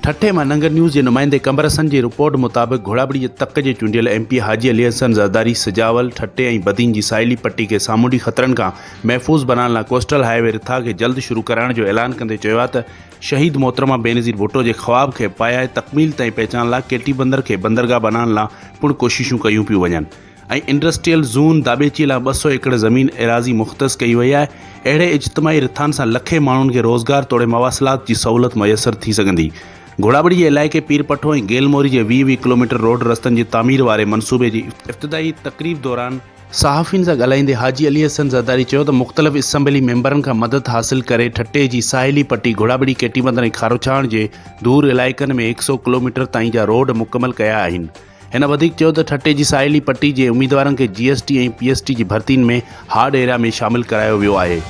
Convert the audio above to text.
ठठे मां नंगर न्यूज़ के नुमाइंदे कमर हसन की रिपोर्ट मुताबिक घोड़ाबड़ी के तक के चूंडियल MP हाजी अली हसन ज़रदारी सजावल ठठे और बदीन की साहिली पट्टी के सामूंडी खतरन का महफूज़ बनाने ला कोस्टल हाईवे रिथा के जल्द शुरू कराने जो ऐलान कंदे चयो त शहीद मोहतरमा बेनज़ीर भुट्टो के ख्वाब के पाया तकमील ताईं पहचान ला केटी बंदर के बंदरगाह बनाने ला पुण कोशिशूं कयूं पियूं वञनि ऐं इंडस्ट्रियल ज़ोन दाबेची ला 200 एकड़ ज़मीन एराज़ी मुख़्तस कई वई आहे। अहिड़े इज्तमाही रिथान सां लखे माण्हुनि खे रोज़गार तोड़े मवासिलात की सहूलत मुयसर थी सघंदी। घोड़ाबड़ी के इलाइक़े पीरपठो ऐं गेलमोरी के 20 किलोमीटर रोड रस्तनि जी तामीर वारे मनसूबे की इफ्तिदाई तकरीब दौरान सहाफ़िन से ॻाल्हाईंदे हाजी अली हसन ज़रदारी चयो त मुख़्तलिफ़ असम्बली मेंबरनि खां मदद हासिल करे ठट्टे जी साहिली पट्टी घोड़ाबड़ी केटीबंदर ऐं खारोछाण जे दूर इलाइक़नि में 100 किलोमीटर ताईं जा रोड मुकमल कया आहिनि। हिन वधीक चयो त ठट्टे जी साहिली पट्टी जे उम्मीदवारनि खे GST ऐं PST जी भर्तियुनि में हार्ड एरिया में शामिल करायो वियो आहे।